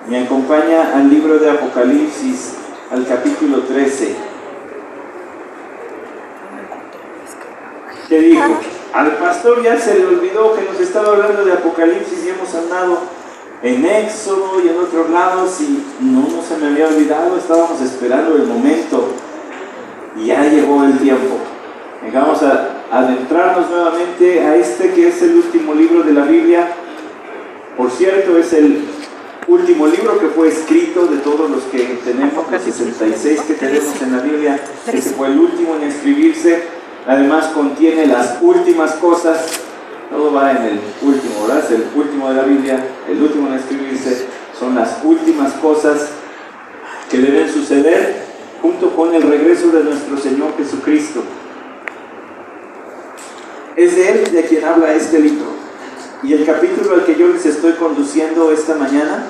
Me acompaña al libro de Apocalipsis, al capítulo 13. ¿Qué dijo? Al pastor ya se le olvidó que nos estaba hablando de Apocalipsis y hemos andado en Éxodo y en otros lados y no se me había olvidado, estábamos esperando el momento y ya llegó el tiempo. Vamos a adentrarnos nuevamente a este que es el último libro de la Biblia. Por cierto, es el último libro que fue escrito de todos los que tenemos, los 66 que tenemos en la Biblia. Ese fue el último en escribirse. Además contiene las últimas cosas, todo va en el último, ¿verdad? Es el último de la Biblia, el último en escribirse, son las últimas cosas que deben suceder junto con el regreso de nuestro Señor Jesucristo. Es de Él de quien habla este libro. Y el capítulo al que yo les estoy conduciendo esta mañana,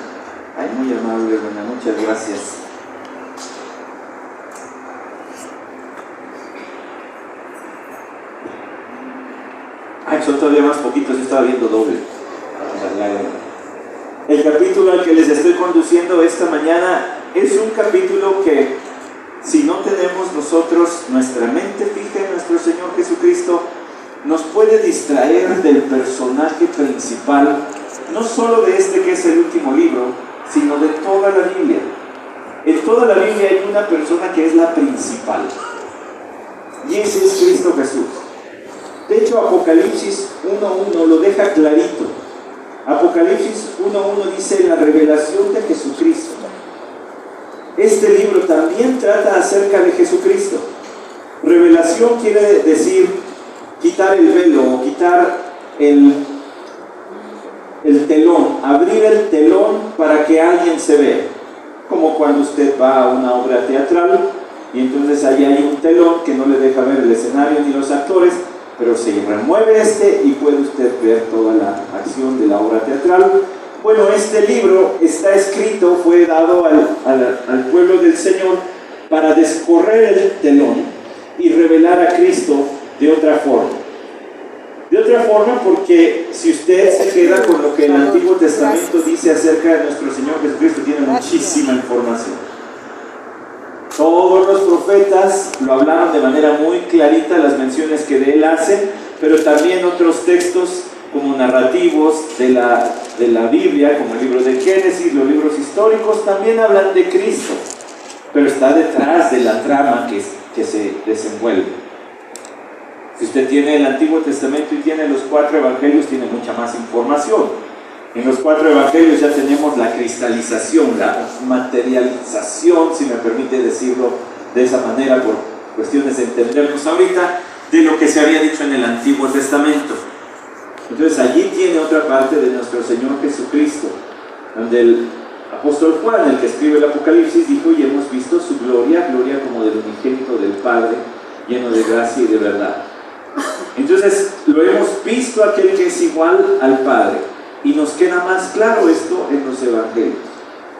ay, muy amable, buena, muchas gracias. Son todavía más poquitos, yo estaba viendo doble. El capítulo al que les estoy conduciendo esta mañana es un capítulo que, si no tenemos nosotros nuestra mente fija en nuestro Señor Jesucristo, nos puede distraer del personaje principal, no solo de este que es el último libro, sino de toda la Biblia. En toda la Biblia hay una persona que es la principal, y ese es Cristo Jesús. De hecho, Apocalipsis 1.1 lo deja clarito. Apocalipsis 1.1 dice la revelación de Jesucristo. Este libro también trata acerca de Jesucristo. Revelación quiere decir quitar el velo o quitar el telón, abrir el telón para que alguien se vea. Como cuando usted va a una obra teatral y entonces ahí hay un telón que no le deja ver el escenario ni los actores, pero se remueve y puede usted ver toda la acción de la obra teatral. Bueno, este libro está escrito, fue dado al pueblo del Señor para descorrer el telón y revelar a Cristo de otra forma. De otra forma, porque si usted se queda con lo que el Antiguo Testamento dice acerca de nuestro Señor Jesucristo, tiene muchísima información. Todos los profetas lo hablaron de manera muy clarita, las menciones que de él hacen, pero también otros textos como narrativos de la Biblia, como el libro de Génesis, los libros históricos, también hablan de Cristo, pero está detrás de la trama que se desenvuelve. Si usted tiene el Antiguo Testamento y tiene los 4 evangelios, tiene mucha más información. En los 4 evangelios ya tenemos la cristalización, la materialización, si me permite decirlo de esa manera, por cuestiones de entendernos ahorita, de lo que se había dicho en el Antiguo Testamento. Entonces allí tiene otra parte de nuestro Señor Jesucristo, donde el apóstol Juan, el que escribe el Apocalipsis, dijo: y hemos visto su gloria, gloria como del unigénito del Padre, lleno de gracia y de verdad. Entonces lo hemos visto aquel que es igual al Padre. Y nos queda más claro esto en los evangelios.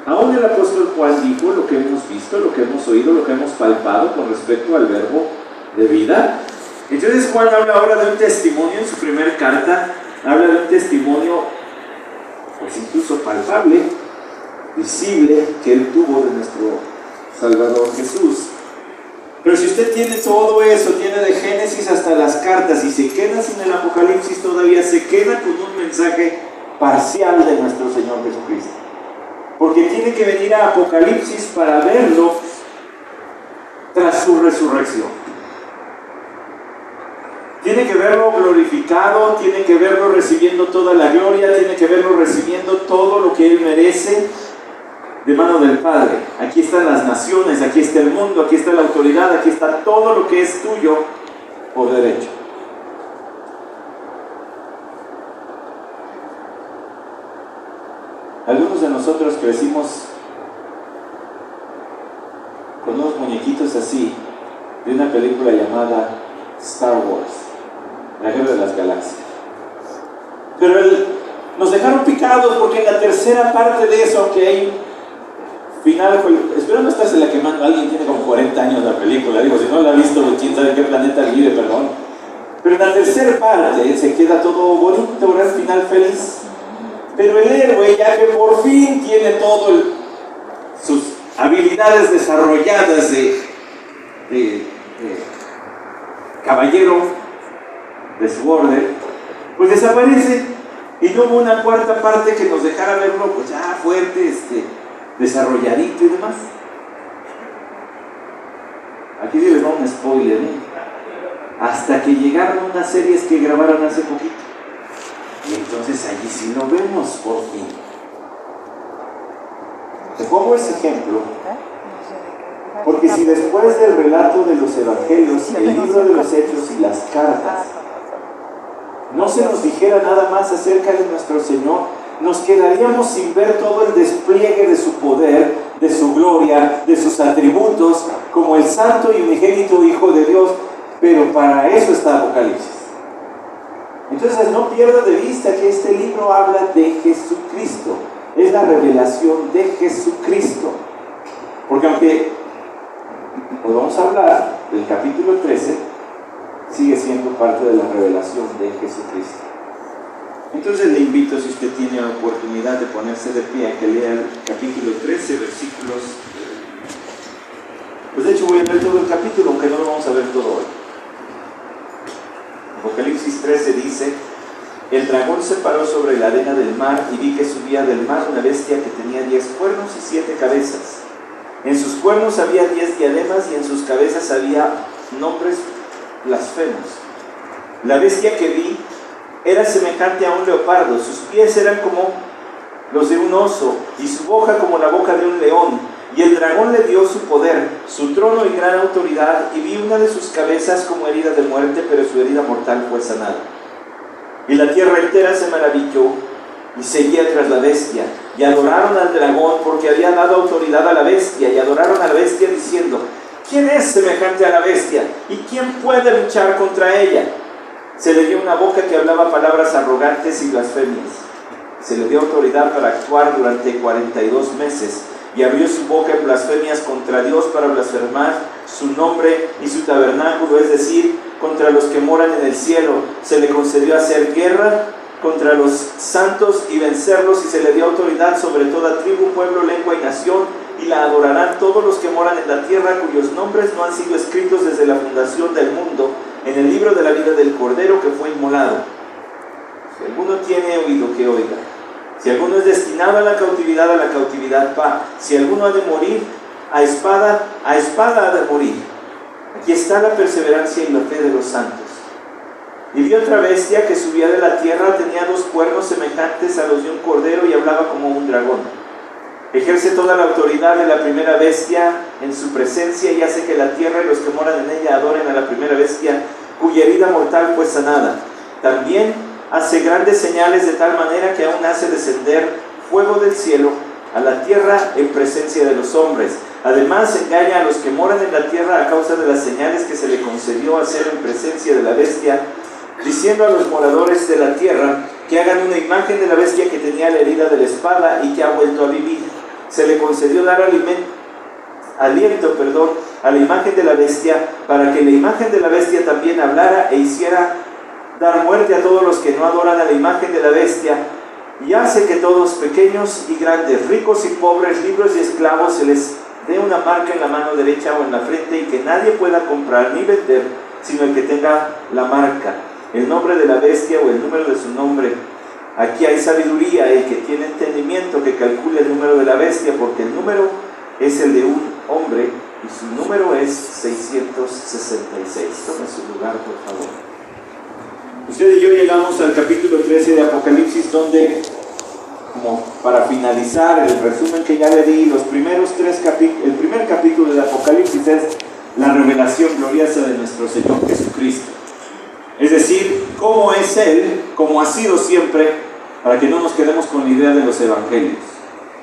Aún el apóstol Juan dijo lo que hemos visto, lo que hemos oído, lo que hemos palpado con respecto al verbo de vida. Entonces Juan habla ahora de un testimonio en su primera carta, habla de un testimonio pues incluso palpable, visible, que él tuvo de nuestro Salvador Jesús. Pero si usted tiene todo eso, tiene de Génesis hasta las cartas y se queda sin el Apocalipsis, todavía se queda con un mensaje parcial de nuestro Señor Jesucristo, porque tiene que venir a Apocalipsis para verlo tras su resurrección. Tiene que verlo glorificado, tiene que verlo recibiendo toda la gloria, tiene que verlo recibiendo todo lo que Él merece de mano del Padre. Aquí están las naciones, aquí está el mundo, aquí está la autoridad, aquí está todo lo que es tuyo por derecho. Algunos de nosotros crecimos con unos muñequitos así de una película llamada Star Wars, la Guerra de las Galaxias. Pero nos dejaron picados porque en la tercera parte de eso, aunque hay final, espero no estarse la quemando, alguien tiene como 40 años la película, digo, si no la ha visto, quién sabe en qué planeta vive, perdón. Pero en la tercera parte se queda todo bonito, ¿verdad? Final feliz. Pero el héroe, ya que por fin tiene todo el habilidades desarrolladas de caballero de su orden, pues desaparece. Y no hubo una cuarta parte que nos dejara verlo pues ya fuerte, desarrolladito y demás. Aquí sí les va un spoiler, hasta que llegaron unas series que grabaron hace poquito. Y entonces allí sí lo vemos por fin. Te pongo ese ejemplo porque si después del relato de los evangelios, el libro de los hechos y las cartas no se nos dijera nada más acerca de nuestro Señor, nos quedaríamos sin ver todo el despliegue de su poder, de su gloria, de sus atributos, como el santo y unigénito Hijo de Dios. Pero para eso está Apocalipsis. Entonces no pierda de vista que este libro habla de Jesucristo. Es la revelación de Jesucristo. Porque aunque hoy vamos a hablar del capítulo 13, sigue siendo parte de la revelación de Jesucristo. Entonces le invito, si usted tiene la oportunidad de ponerse de pie, a que lea el capítulo 13, versículos. Pues de hecho voy a leer todo el capítulo, aunque no lo vamos a ver todo hoy. Apocalipsis 13 dice: el dragón se paró sobre la arena del mar y vi que subía del mar una bestia que tenía 10 cuernos y 7 cabezas. En sus cuernos había 10 diademas y en sus cabezas había nombres blasfemos. La bestia que vi era semejante a un leopardo, sus pies eran como los de un oso y su boca como la boca de un león. Y el dragón le dio su poder, su trono y gran autoridad, y vi una de sus cabezas como herida de muerte, pero su herida mortal fue sanada. Y la tierra entera se maravilló y seguía tras la bestia, y adoraron al dragón porque había dado autoridad a la bestia, y adoraron a la bestia diciendo: ¿quién es semejante a la bestia? ¿Y quién puede luchar contra ella? Se le dio una boca que hablaba palabras arrogantes y blasfemias. Se le dio autoridad para actuar durante 42 meses, y abrió su boca en blasfemias contra Dios para blasfemar su nombre y su tabernáculo, es decir, contra los que moran en el cielo. Se le concedió hacer guerra contra los santos y vencerlos, y se le dio autoridad sobre toda tribu, pueblo, lengua y nación, y la adorarán todos los que moran en la tierra, cuyos nombres no han sido escritos desde la fundación del mundo en el libro de la vida del Cordero que fue inmolado. Si alguno tiene oído, que oiga. Si alguno es destinado a la cautividad va. Si alguno ha de morir, a espada ha de morir. Aquí está la perseverancia y la fe de los santos. Y vi otra bestia que subía de la tierra, tenía 2 cuernos semejantes a los de un cordero y hablaba como un dragón. Ejerce toda la autoridad de la primera bestia en su presencia y hace que la tierra y los que moran en ella adoren a la primera bestia, cuya herida mortal fue sanada. También hace grandes señales de tal manera que aún hace descender fuego del cielo a la tierra en presencia de los hombres. Además engaña a los que moran en la tierra a causa de las señales que se le concedió hacer en presencia de la bestia, diciendo a los moradores de la tierra que hagan una imagen de la bestia que tenía la herida de la espada y que ha vuelto a vivir. Se le concedió dar aliento a la imagen de la bestia, para que la imagen de la bestia también hablara e hiciera dar muerte a todos los que no adoran a la imagen de la bestia, y hace que todos, pequeños y grandes, ricos y pobres, libres y esclavos, se les dé una marca en la mano derecha o en la frente, y que nadie pueda comprar ni vender, sino el que tenga la marca, el nombre de la bestia o el número de su nombre. Aquí hay sabiduría, el que tiene entendimiento que calcule el número de la bestia, porque el número es el de un hombre y su número es 666. Tome su lugar, por favor. Usted y yo llegamos al capítulo 13 de Apocalipsis, donde, como para finalizar el resumen que ya le di, el primer capítulo de Apocalipsis es la revelación gloriosa de nuestro Señor Jesucristo. Es decir, cómo es Él, como ha sido siempre, para que no nos quedemos con la idea de los evangelios.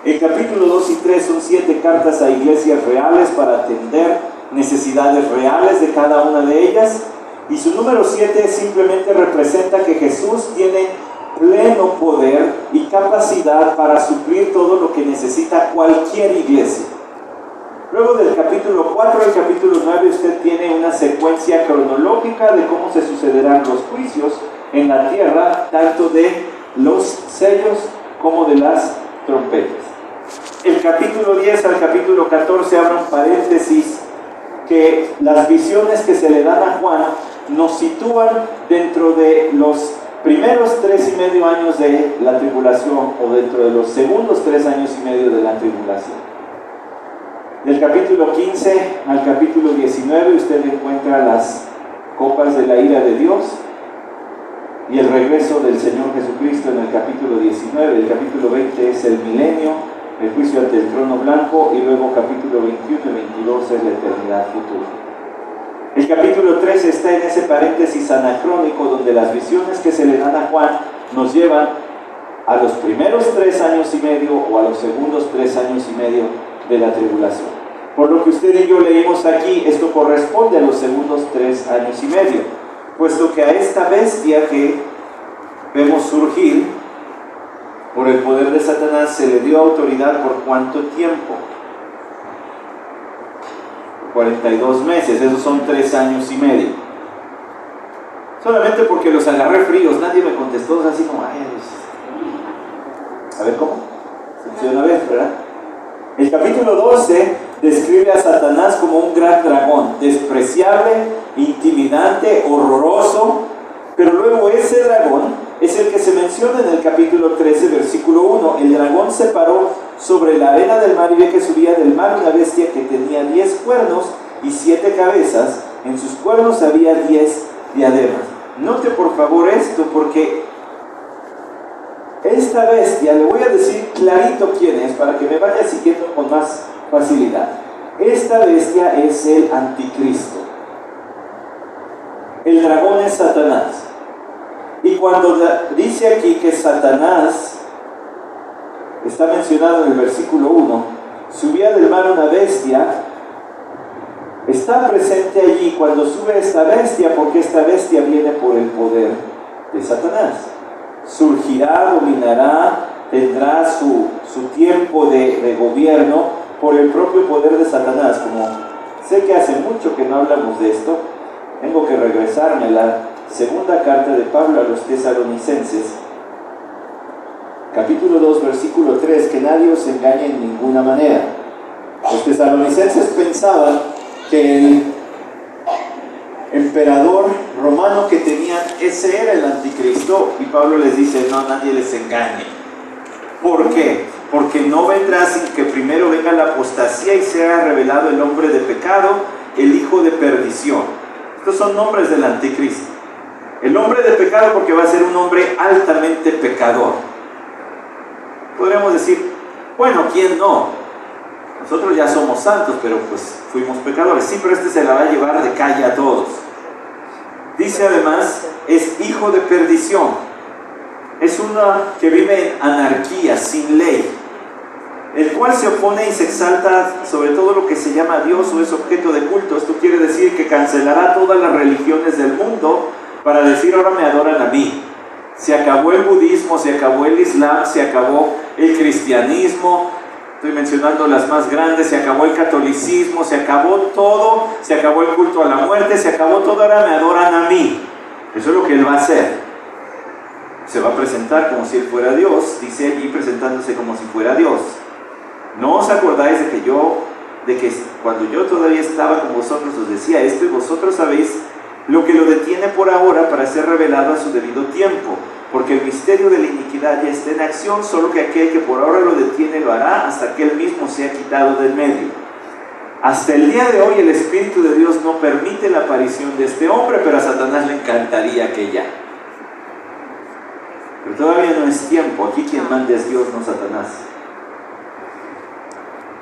El capítulo 2 y 3 son 7 cartas a iglesias reales para atender necesidades reales de cada una de ellas. Y su número 7 simplemente representa que Jesús tiene pleno poder y capacidad para suplir todo lo que necesita cualquier iglesia. Luego del capítulo 4 al capítulo 9 usted tiene una secuencia cronológica de cómo se sucederán los juicios en la tierra, tanto de los sellos como de las trompetas. el capítulo 10 al capítulo 14 abre un paréntesis que las visiones que se le dan a Juan nos sitúan dentro de los primeros 3,5 años de la tribulación o dentro de los segundos 3 años y medio de la tribulación. Del capítulo 15 al capítulo 19 usted encuentra las copas de la ira de Dios y el regreso del Señor Jesucristo en el capítulo 19. El capítulo 20 es el milenio, el juicio ante el trono blanco, y luego capítulo 21 y 22 es la eternidad futura. El capítulo 13 está en ese paréntesis anacrónico donde las visiones que se le dan a Juan nos llevan a los primeros 3 años y medio o a los segundos 3 años y medio de la tribulación. Por lo que usted y yo leímos aquí, esto corresponde a los segundos 3 años y medio, puesto que a esta bestia que vemos surgir por el poder de Satanás se le dio autoridad por ¿cuánto tiempo? 42 meses, esos son 3 años y medio. Solamente porque los agarré fríos, nadie me contestó, así como, ay, a ver cómo, funciona, a ver, ¿verdad? El capítulo 12 describe a Satanás como un gran dragón, despreciable, intimidante, horroroso, pero luego ese dragón es el que se menciona en el capítulo 13, versículo 1. El dragón se paró sobre la arena del mar y ve que subía del mar una bestia que tenía 10 cuernos y 7 cabezas. En sus cuernos había 10 diademas. Note por favor esto, porque esta bestia, le voy a decir clarito quién es para que me vaya siguiendo con más facilidad. Esta bestia es el anticristo. El dragón es Satanás. Y cuando dice aquí que Satanás, está mencionado en el versículo 1, subía del mar una bestia, está presente allí cuando sube esta bestia, porque esta bestia viene por el poder de Satanás. Surgirá, dominará, tendrá su tiempo de gobierno por el propio poder de Satanás. Como sé que hace mucho que no hablamos de esto, tengo que regresarme a la segunda carta de Pablo a los Tesalonicenses, capítulo 2, versículo 3, que nadie os engañe en ninguna manera. Los tesalonicenses pensaban que el emperador romano que tenían, ese era el anticristo, y Pablo les dice, no, nadie les engañe. ¿Por qué? Porque no vendrá sin que primero venga la apostasía y sea revelado el hombre de pecado, el hijo de perdición. Estos son nombres del anticristo. El hombre de pecado porque va a ser un hombre altamente pecador. Podríamos decir, bueno, ¿quién no? Nosotros ya somos santos, pero pues fuimos pecadores. Sí, pero este se la va a llevar de calle a todos. Dice además, es hijo de perdición. Es una que vive en anarquía, sin ley, el cual se opone y se exalta sobre todo lo que se llama Dios o es objeto de culto. Esto quiere decir que cancelará todas las religiones del mundo para decir, ahora me adoran a mí. Se acabó el budismo, se acabó el islam, se acabó el cristianismo, estoy mencionando las más grandes, se acabó el catolicismo, se acabó todo, se acabó el culto a la muerte, se acabó todo, ahora me adoran a mí. Eso es lo que él va a hacer. Se va a presentar como si él fuera Dios, dice allí presentándose como si fuera Dios. ¿No os acordáis de que cuando yo todavía estaba con vosotros os decía esto, y vosotros sabéis lo que lo detiene por ahora para ser revelado a su debido tiempo? Porque el misterio de la iniquidad ya está en acción, solo que aquel que por ahora lo detiene lo hará hasta que él mismo sea quitado del medio. Hasta el día de hoy el Espíritu de Dios no permite la aparición de este hombre, pero a Satanás le encantaría que ya. Pero todavía no es tiempo. Aquí quien manda es Dios, no Satanás.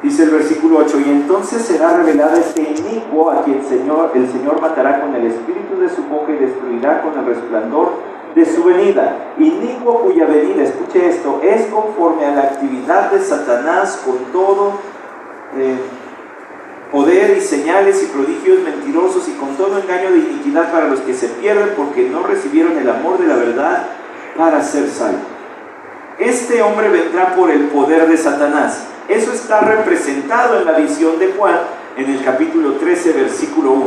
Dice el versículo 8, y entonces será revelado este inicuo a quien el Señor matará con el espíritu de su boca y destruirá con el resplandor de su venida. Inicuo cuya venida, escuche esto, es conforme a la actividad de Satanás con todo poder y señales y prodigios mentirosos y con todo engaño de iniquidad para los que se pierden porque no recibieron el amor de la verdad para ser salvos. Este hombre vendrá por el poder de Satanás. Eso está representado en la visión de Juan en el capítulo 13, versículo 1.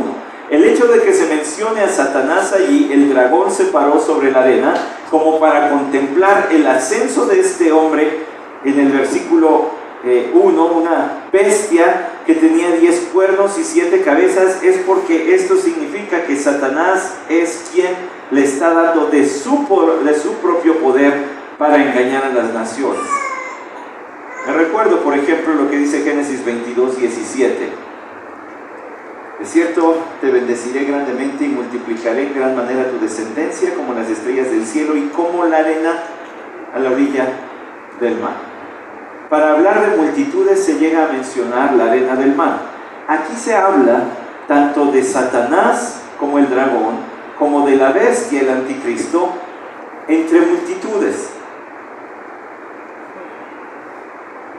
El hecho de que se mencione a Satanás allí, el dragón se paró sobre la arena, como para contemplar el ascenso de este hombre en el versículo una bestia que tenía 10 cuernos y 7 cabezas, es porque esto significa que Satanás es quien le está dando de su propio poder para engañar a las naciones. Me recuerdo, por ejemplo, lo que dice Génesis 22:17. De cierto, te bendeciré grandemente y multiplicaré en gran manera tu descendencia como las estrellas del cielo y como la arena a la orilla del mar. Para hablar de multitudes se llega a mencionar la arena del mar. Aquí se habla tanto de Satanás como el dragón, como de la bestia, el anticristo, entre multitudes.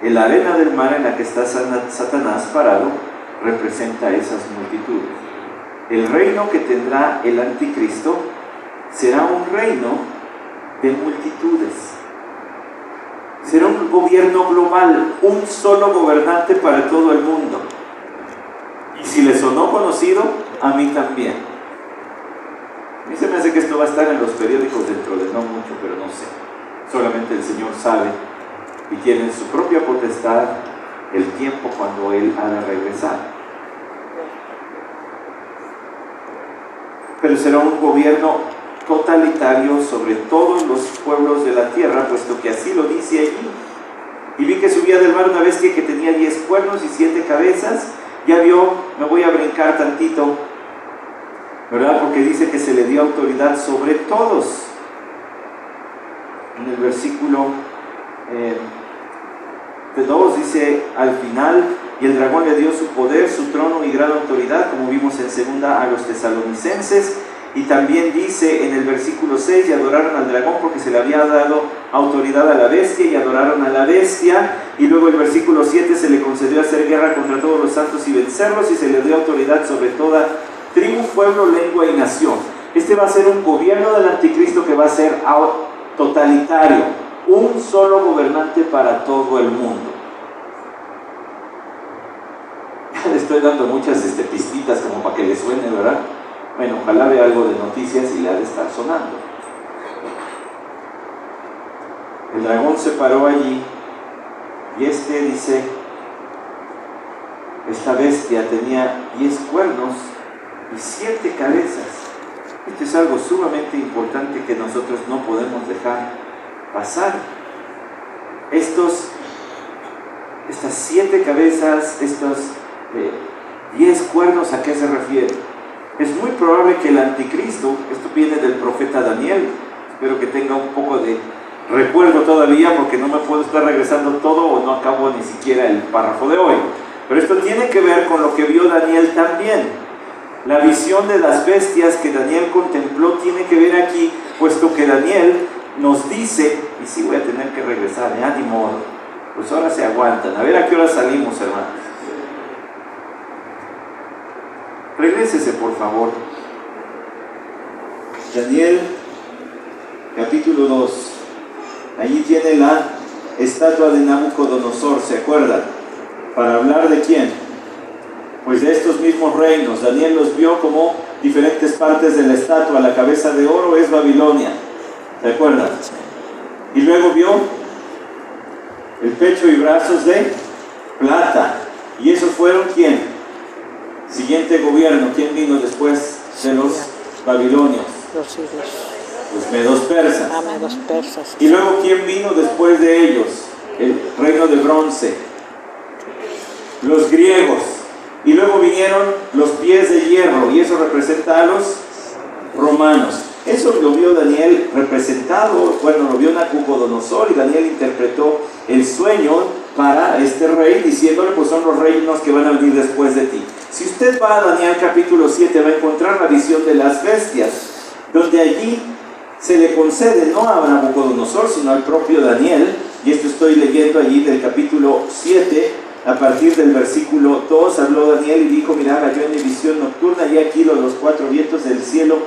En la arena del mar en la que está Satanás parado representa esas multitudes. El reino que tendrá el anticristo será un reino de multitudes. Será un gobierno global, un solo gobernante para todo el mundo. Y si les sonó conocido, a mí también. A mí se me hace que esto va a estar en los periódicos dentro de no mucho, pero no sé. Solamente el Señor sabe y tiene en su propia potestad el tiempo cuando Él ha de regresar. Pero será un gobierno totalitario sobre todos los pueblos de la tierra, puesto que así lo dice allí. Y vi que subía del mar una bestia que tenía 10 cuernos y 7 cabezas. Ya vio, me voy a brincar tantito, ¿verdad? Porque dice que se le dio autoridad sobre todos. En el versículo 2 dice al final, y el dragón le dio su poder, su trono y gran autoridad, como vimos en segunda a los tesalonicenses. Y también dice en el versículo 6, y adoraron al dragón porque se le había dado autoridad a la bestia, y adoraron a la bestia. Y luego el versículo 7, se le concedió hacer guerra contra todos los santos y vencerlos, y se le dio autoridad sobre toda tribu, pueblo, lengua y nación. Este va a ser un gobierno del anticristo que va a ser totalitario, un solo gobernante para todo el mundo. Le estoy dando muchas pistitas como para que le suene, ¿verdad? Bueno, ojalá vea algo de noticias y le ha de estar sonando. El dragón se paró allí y dice, esta bestia tenía 10 cuernos y 7 cabezas. Esto es algo sumamente importante que nosotros no podemos dejar pasar. Estas 7 cabezas, estos 10 cuernos, ¿a qué se refiere? Es muy probable que el anticristo, esto viene del profeta Daniel, espero que tenga un poco de recuerdo todavía porque no me puedo estar regresando todo o no acabo ni siquiera el párrafo de hoy, pero esto tiene que ver con lo que vio Daniel también. La visión de las bestias que Daniel contempló tiene que ver aquí, puesto que Daniel nos dice, y sí voy a tener que regresar, ánimo, pues ahora se aguantan, a ver a qué hora salimos, hermanos. Regrésese, por favor. Daniel, capítulo 2. Allí tiene la estatua de Nabucodonosor, ¿se acuerdan? ¿Para hablar de quién? Pues de estos mismos reinos. Daniel los vio como diferentes partes de la estatua. La cabeza de oro es Babilonia, ¿se acuerdan? Y luego vio el pecho y brazos de plata. ¿Y esos fueron quién? Siguiente gobierno, ¿quién vino después de los babilonios? Los medos persas. Medos persas. Y luego, ¿quién vino después de ellos? El reino de bronce. Los griegos. Y luego vinieron los pies de hierro, y eso representa a los romanos. Eso lo vio Daniel representado, bueno, lo vio Nabucodonosor, y Daniel interpretó el sueño para este rey, diciéndole, pues son los reinos que van a venir después de ti. Si usted va a Daniel capítulo 7, va a encontrar la visión de las bestias, donde allí se le concede no a Nabucodonosor, sino al propio Daniel, y esto estoy leyendo allí del capítulo 7, a partir del versículo 2, habló Daniel y dijo, mirad, yo en mi visión nocturna, y aquí los 4 vientos del cielo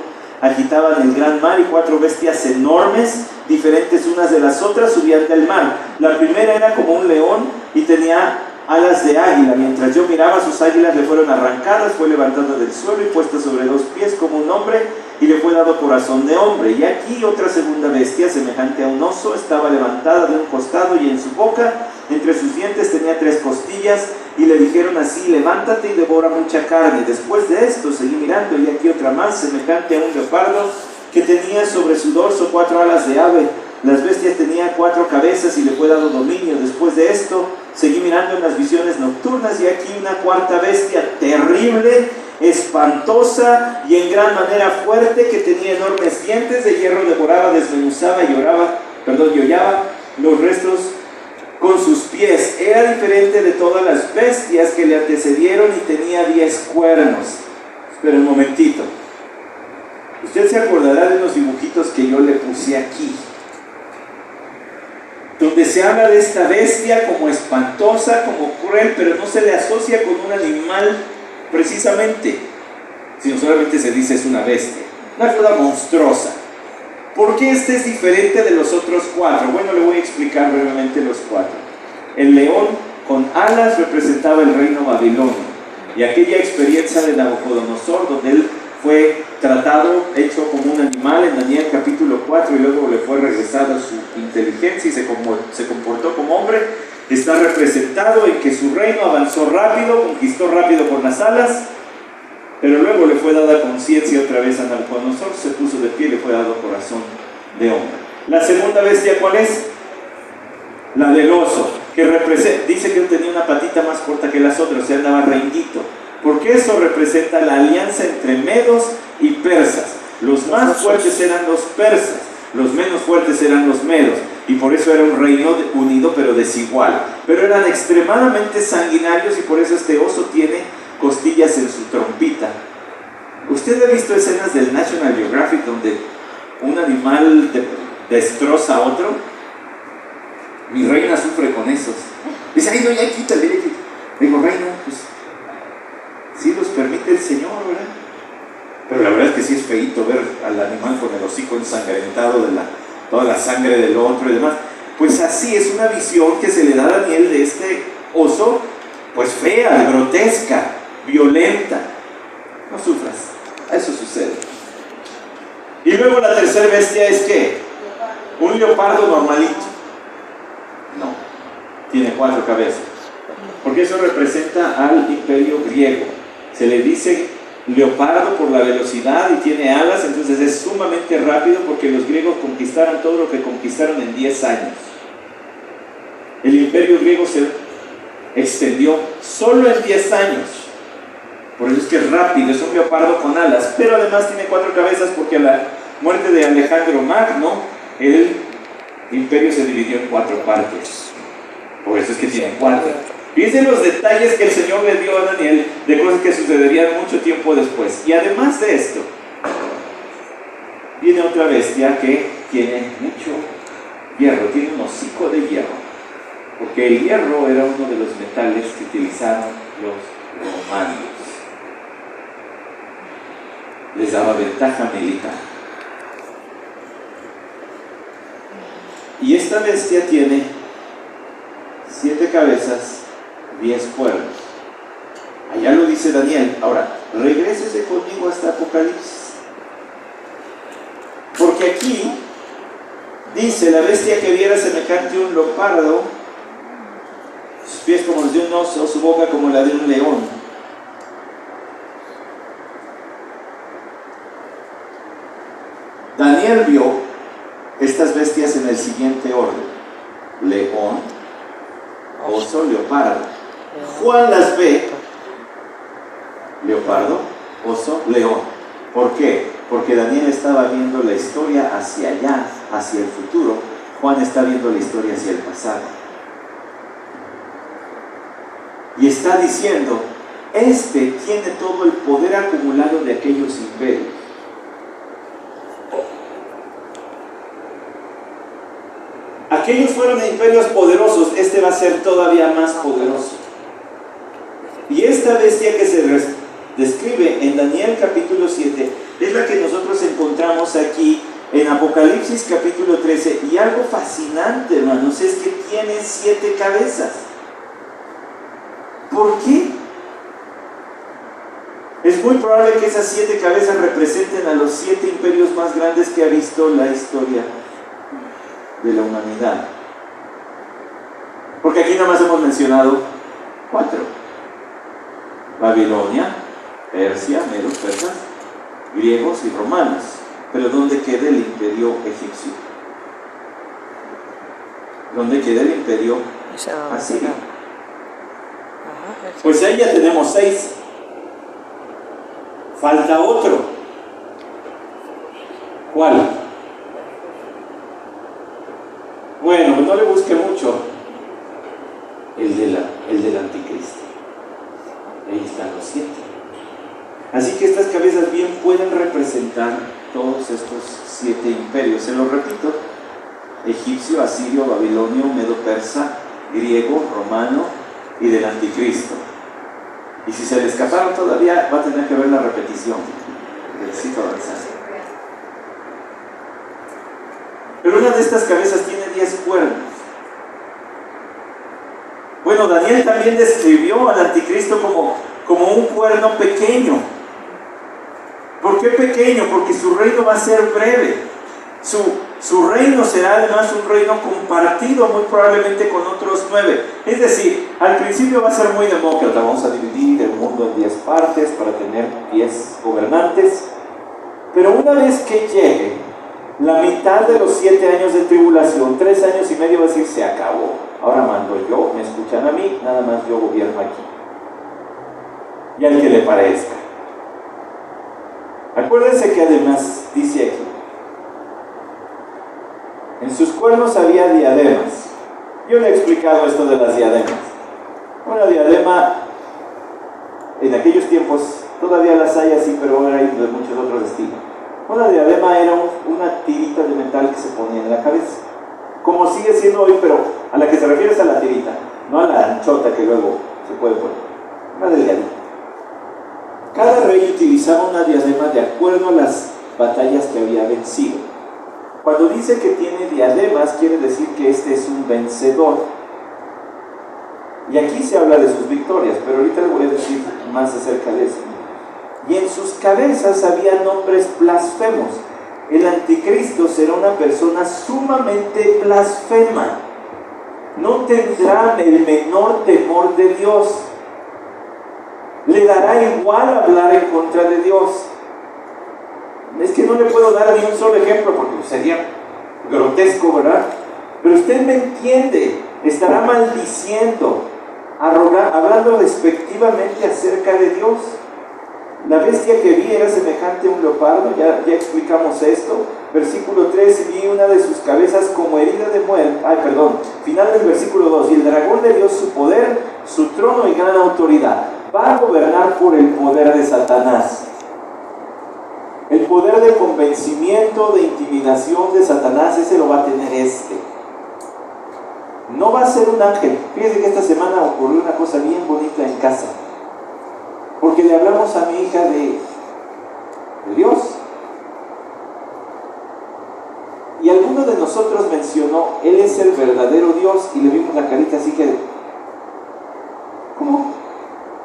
agitaban el gran mar, y 4 bestias enormes, diferentes unas de las otras, subían del mar. La primera era como un león y tenía alas de águila. Mientras yo miraba, sus águilas le fueron arrancadas, fue levantada del suelo y puesta sobre 2 pies como un hombre, y le fue dado corazón de hombre. Y aquí otra segunda bestia, semejante a un oso, estaba levantada de un costado, y en su boca entre sus dientes tenía 3 costillas, y le dijeron así: levántate y devora mucha carne. Después de esto seguí mirando, y aquí otra más, semejante a un leopardo, que tenía sobre su dorso 4 alas de ave. Las bestias tenían 4 cabezas y le fue dado dominio. Después de esto seguí mirando en las visiones nocturnas, y aquí una 4ª bestia, terrible, espantosa y en gran manera fuerte, que tenía enormes dientes de hierro, devoraba, desmenuzaba y hollaba los restos con sus pies. Era diferente de todas las bestias que le antecedieron y tenía 10 cuernos. Espera un momentito. Usted se acordará de unos dibujitos que yo le puse aquí, donde se habla de esta bestia como espantosa, como cruel, pero no se le asocia con un animal precisamente, sino solamente se dice es una bestia, una cosa monstruosa. ¿Por qué este es diferente de los otros 4? Bueno, le voy a explicar brevemente los 4. El león con alas representaba el reino babilonio, y aquella experiencia de Nabucodonosor, donde él fue tratado, hecho como un animal en Daniel capítulo 4, y luego le fue regresada su inteligencia y se comportó como hombre, está representado en que su reino avanzó rápido, conquistó rápido con las alas, pero luego le fue dada conciencia otra vez a Nabucodonosor, se puso de pie y le fue dado corazón de hombre. La segunda bestia, ¿cuál es? La del oso, que dice que él tenía una patita más corta que las otras, o sea, andaba renguito, porque eso representa la alianza entre medos y persas. Los más fuertes eran los persas, los menos fuertes eran los medos, y por eso era un reino unido pero desigual. Pero eran extremadamente sanguinarios, y por eso este oso tiene costillas en su trompita. ¿Usted ha visto escenas del National Geographic donde un animal destroza a otro? Mi reina sufre con esos. Dice: ay, no, ya quítale. Digo: reina, pues sí los permite el Señor, ¿verdad? Pero la verdad es que sí es feíto ver al animal con el hocico ensangrentado de toda la sangre del otro y demás. Pues así es una visión que se le da a Daniel de este oso, pues fea, grotesca, violenta. No sufras, eso sucede. Y luego la tercera bestia es ¿qué? Un leopardo normalito. No, tiene 4 cabezas, porque eso representa al imperio griego. Se le dice leopardo por la velocidad y tiene alas, entonces es sumamente rápido, porque los griegos conquistaron todo lo que conquistaron en 10 años. El imperio griego se extendió solo en 10 años. Por eso es que es rápido, es un leopardo con alas, pero además tiene 4 cabezas, porque a la muerte de Alejandro Magno, el imperio se dividió en 4 partes. Por eso es que tiene 4. Fíjense los detalles que el Señor le dio a Daniel de cosas que sucederían mucho tiempo después. Y además de esto, viene otra bestia que tiene mucho hierro, tiene un hocico de hierro, porque el hierro era uno de los metales que utilizaron los romanos. Les daba ventaja militar. Y esta bestia tiene 7 cabezas, 10 cuernos. Allá lo dice Daniel. Ahora, regrésese conmigo hasta Apocalipsis, porque aquí dice: la bestia que viera semejante a un leopardo, sus pies como los de un oso, su boca como la de un león. Daniel vio estas bestias en el siguiente orden: león, oso, leopardo. Juan las ve: leopardo, oso, león. ¿Por qué? Porque Daniel estaba viendo la historia hacia allá, hacia el futuro. Juan está viendo la historia hacia el pasado. Y está diciendo: este tiene todo el poder acumulado de aquellos imperios. Aquellos fueron imperios poderosos, este va a ser todavía más poderoso. Y esta bestia que se describe en Daniel capítulo 7 es la que nosotros encontramos aquí en Apocalipsis capítulo 13. Y algo fascinante, hermanos, es que tiene 7 cabezas. ¿Por qué? Es muy probable que esas 7 cabezas representen a los 7 imperios más grandes que ha visto la historia de la humanidad. Porque Porque aquí nada más hemos mencionado 4. Babilonia, Persia, medos, persas, griegos y romanos. Pero ¿dónde queda el imperio egipcio? ¿Dónde queda el imperio asirio? Pues ahí ya tenemos 6. Falta otro. ¿Cuál? Bueno, pues no le busque mucho. El del anticristo. Ahí están los 7. Así que estas cabezas bien pueden representar todos estos 7 imperios. Se los repito: egipcio, asirio, babilonio, medo-persa, griego, romano y del anticristo. Y si se le escaparon todavía, va a tener que ver la repetición del ciclo avanzado. Pero una de estas cabezas tiene 10 cuernos. Bueno, Daniel también describió al anticristo como un cuerno pequeño. ¿Por qué pequeño? Porque su reino va a ser breve. Su reino será además un reino compartido muy probablemente con otros 9. Es decir, al principio va a ser muy demócrata. Vamos a dividir el mundo en 10 partes para tener 10 gobernantes. Pero una vez que llegue la mitad de los 7 años de tribulación, 3 años y medio, va a decir: se acabó. Ahora mando yo, me escuchan a mí, nada más yo gobierno aquí. Y al que le parezca. Acuérdense que además dice aquí: en sus cuernos había diademas. Yo le he explicado esto de las diademas. Una diadema, en aquellos tiempos, todavía las hay así, pero ahora hay de muchos otros estilos. Una diadema era una tirita de metal que se ponía en la cabeza, como sigue siendo hoy, pero a la que se refiere es a la tirita, no a la anchota que luego se puede poner, una delgadita. Cada rey utilizaba una diadema de acuerdo a las batallas que había vencido. Cuando dice que tiene diademas, quiere decir que este es un vencedor. Y aquí se habla de sus victorias, pero ahorita les voy a decir más acerca de eso. Y en sus cabezas había nombres blasfemos. El anticristo será una persona sumamente blasfema. No tendrá el menor temor de Dios. Le dará igual hablar en contra de Dios. Es que no le puedo dar ni un solo ejemplo porque sería grotesco, ¿verdad? Pero usted me entiende. Estará maldiciendo, hablando despectivamente acerca de Dios. La bestia que vi era semejante a un leopardo, ya explicamos esto. Versículo 3: vi una de sus cabezas como herida de muerte. Final del versículo 2: y el dragón le dio su poder, su trono y gran autoridad. Va a gobernar por el poder de Satanás. El poder de convencimiento, de intimidación de Satanás, ese lo va a tener este. No va a ser un ángel. Fíjense que esta semana ocurrió una cosa bien bonita en casa. Porque le hablamos a mi hija de Dios. Y alguno de nosotros mencionó: Él es el verdadero Dios. Y le vimos la carita así que...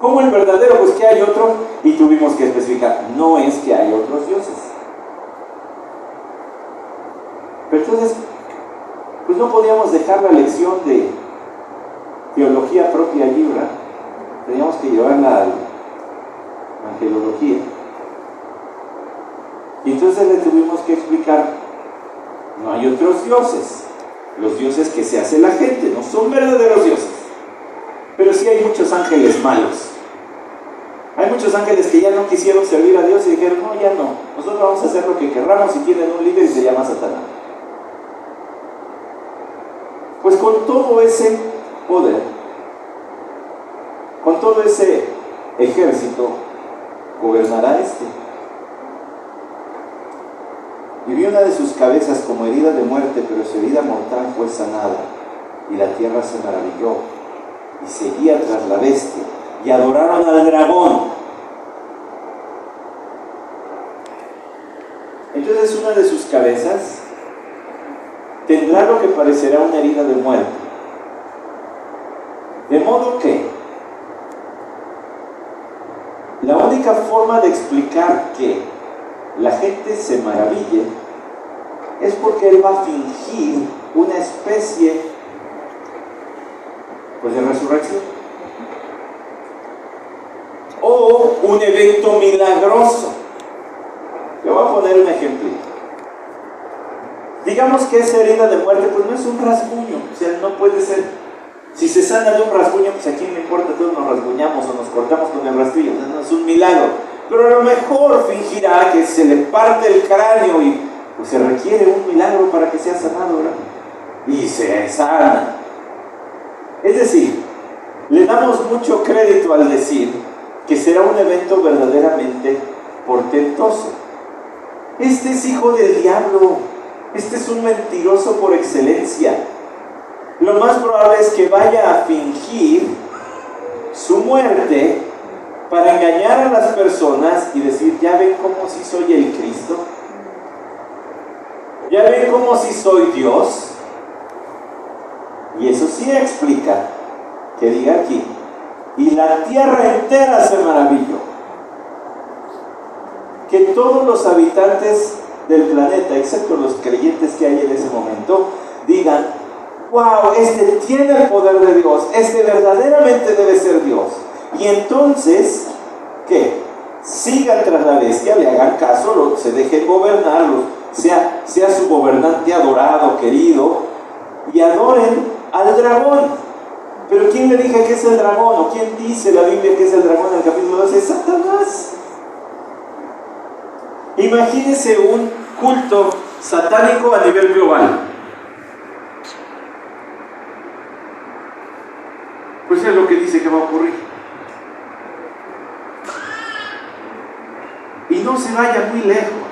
¿Cómo el verdadero? Pues que hay otro. Y tuvimos que especificar: no es que hay otros dioses. Pero entonces, pues no podíamos dejar la lección de teología propia allí, ¿verdad? Teníamos que llevarla a angelología. Y entonces le tuvimos que explicar: no hay otros dioses. Los dioses que se hace la gente no son verdaderos dioses. Pero sí hay muchos ángeles malos. Hay muchos ángeles que ya no quisieron servir a Dios y dijeron: no, ya no, nosotros vamos a hacer lo que querramos, y tienen un líder y se llama Satanás. Pues con todo ese poder, con todo ese ejército, gobernará este. Y vi una de sus cabezas como herida de muerte, pero su herida mortal fue sanada, y la tierra se maravilló y seguía tras la bestia, y adoraron al dragón. Entonces una de sus cabezas tendrá lo que parecerá una herida de muerte. De modo que la única forma de explicar que la gente se maraville es porque él va a fingir una especie Pues de resurrección. O un evento milagroso. Le voy a poner un ejemplo. Digamos que esa herida de muerte, pues no es un rasguño, o sea, no puede ser. Si se sana de un rasguño, pues a quién le importa, todos nos rasguñamos o nos cortamos con el rastrillo, o sea, no es un milagro. Pero a lo mejor fingirá que se le parte el cráneo y pues se requiere un milagro para que sea sanado, ¿verdad? Y se sana. Es decir, le damos mucho crédito al decir que será un evento verdaderamente portentoso. Este es hijo del diablo, este es un mentiroso por excelencia. Lo más probable es que vaya a fingir su muerte para engañar a las personas y decir, ¿ya ven cómo sí soy el Cristo? ¿Ya ven cómo sí soy Dios? Y eso sí explica que diga aquí, y la tierra entera se maravilló. Que todos los habitantes del planeta, excepto los creyentes que hay en ese momento, digan, wow, este tiene el poder de Dios, este verdaderamente debe ser Dios. Y entonces, ¿qué? Sigan tras la bestia, le hagan caso, se dejen gobernar, sea su gobernante adorado, querido, y adoren al dragón. Pero ¿quién le dice que es el dragón? ¿O quién dice la Biblia que es el dragón en el capítulo 12? Es Satanás. Imagínese un culto satánico a nivel global. Pues es lo que dice que va a ocurrir. Y no se vaya muy lejos.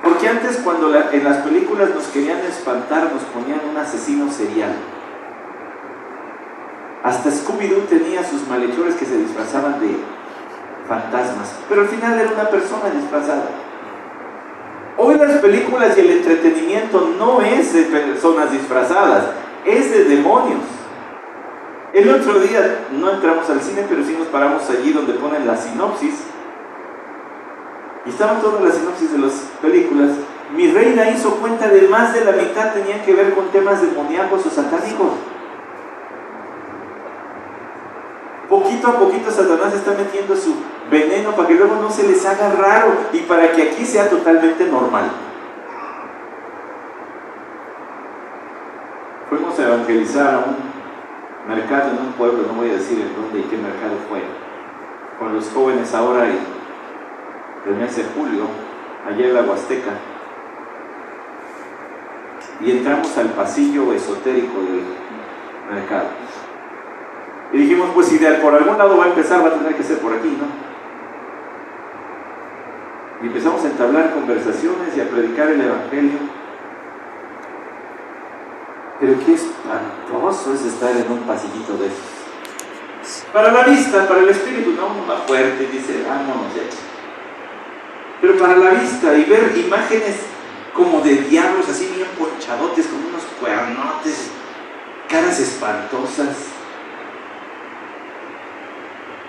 Porque antes, cuando en las películas nos querían espantar, nos ponían un asesino serial. Hasta Scooby-Doo tenía sus malhechores que se disfrazaban de fantasmas, pero al final era una persona disfrazada. Hoy las películas y el entretenimiento no es de personas disfrazadas, es de demonios. El otro día no entramos al cine, pero sí nos paramos allí donde ponen la sinopsis. Y estaban todas las sinopsis de las películas. Mi reina hizo cuenta de más de la mitad tenían que ver con temas demoníacos o satánicos. Poquito a poquito Satanás está metiendo su veneno para que luego no se les haga raro y para que aquí sea totalmente normal. Fuimos a evangelizar a un mercado en un pueblo, no voy a decir en dónde y qué mercado fue, con los jóvenes ahora y del mes de julio, allá en la Huasteca, y entramos al pasillo esotérico del mercado. Y dijimos, pues si por algún lado va a empezar, va a tener que ser por aquí, ¿no? Y empezamos a entablar conversaciones y a predicar el Evangelio. Pero qué espantoso es estar en un pasillito de esos. Para la vista, para el espíritu, no, uno va fuerte y dice, vámonos ya. Pero para la vista y ver imágenes como de diablos así bien ponchadotes, con unos cuernotes, caras espantosas.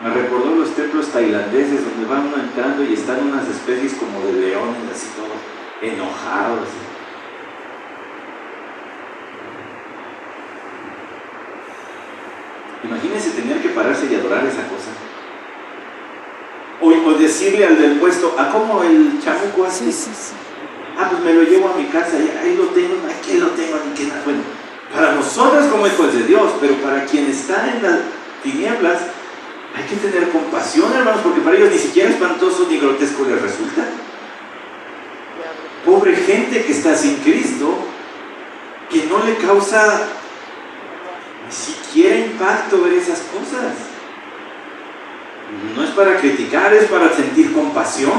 Me recordó los templos tailandeses donde va uno entrando y están unas especies como de leones así todos enojados. Imagínense tener que pararse y adorar esa cosa. O decirle al del puesto, ¿a cómo el chamuco hace? Sí. Ah, pues me lo llevo a mi casa, ahí lo tengo, aquí lo tengo, aquí nada. Bueno, para nosotros como hijos de Dios, pero para quien está en las tinieblas, hay que tener compasión, hermanos, porque para ellos ni siquiera espantoso ni grotesco les resulta. Pobre gente que está sin Cristo, que no le causa ni siquiera impacto ver esas cosas. No es para criticar, es para sentir compasión,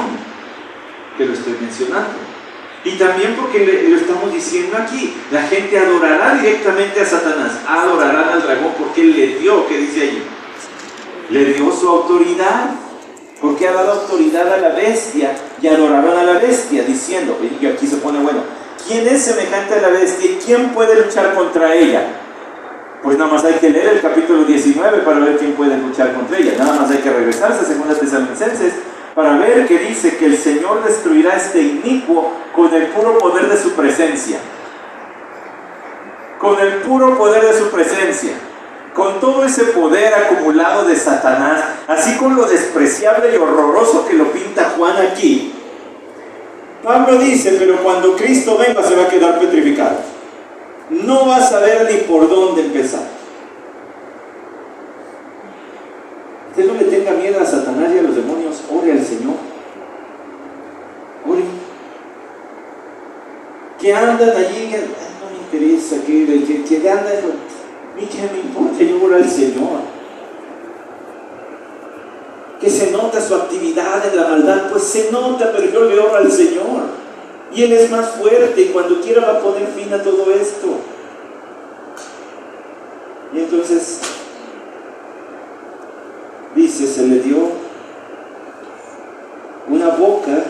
que lo estoy mencionando. Y también porque lo estamos diciendo aquí, la gente adorará directamente a Satanás, adorarán al dragón porque él le dio, ¿qué dice allí? Le dio su autoridad, porque ha dado autoridad a la bestia y adoraron a la bestia, diciendo, y aquí se pone bueno, ¿quién es semejante a la bestia y quién puede luchar contra ella? Pues nada más hay que leer el capítulo 19 para ver quién puede luchar contra ella. Nada más hay que regresarse a 2 Tesalonicenses para ver que dice que el Señor destruirá este inicuo con el puro poder de su presencia. con el puro poder de su presencia, con todo ese poder acumulado de Satanás, así con lo despreciable y horroroso que lo pinta Juan aquí, Pablo dice, pero cuando Cristo venga se va a quedar petrificado. No va a saber ni por dónde empezar. Usted no le tenga miedo a Satanás y a los demonios, ore al Señor. Ore. Que andan allí, que no me interesa, que andan, a mí qué me importa, yo oro al Señor. Que se nota su actividad en la maldad, pues se nota, pero yo le oro al Señor. Y Él es más fuerte y cuando quiera va a poner fin a todo esto. Y entonces dice, se le dio una boca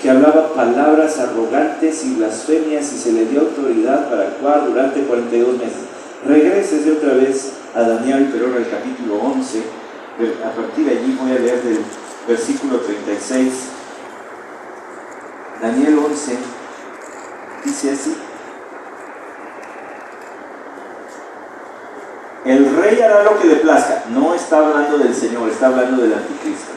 que hablaba palabras arrogantes y blasfemias y se le dio autoridad para actuar durante 42 meses. Regrésese otra vez a Daniel, pero ahora el capítulo 11. A partir de allí voy a leer del versículo 36. Daniel 11 dice así: el rey hará lo que le plazca. No está hablando del Señor, está hablando del anticristo.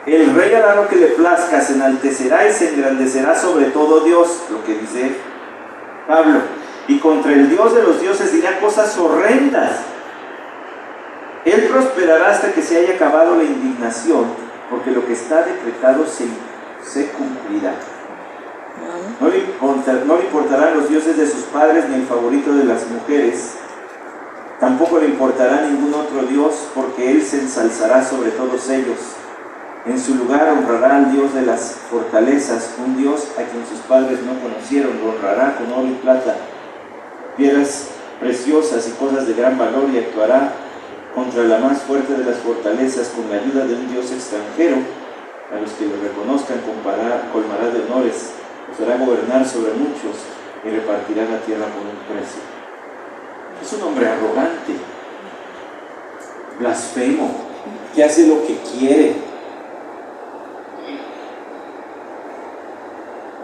El rey hará lo que le plazca, se enaltecerá y se engrandecerá sobre todo Dios, lo que dice Pablo, y contra el Dios de los dioses dirá cosas horrendas. Él prosperará hasta que se haya acabado la indignación, porque lo que está decretado se cumplirá. No le importarán los dioses de sus padres ni el favorito de las mujeres. Tampoco le importará ningún otro dios, porque él se ensalzará sobre todos ellos. En su lugar honrará al Dios de las fortalezas, un Dios a quien sus padres no conocieron. Lo honrará con oro y plata, piedras preciosas y cosas de gran valor, y actuará contra la más fuerte de las fortalezas con la ayuda de un Dios extranjero. A los que lo reconozcan colmará de honores, los hará gobernar sobre muchos y repartirá la tierra por un precio. Es un hombre arrogante, blasfemo, que hace lo que quiere.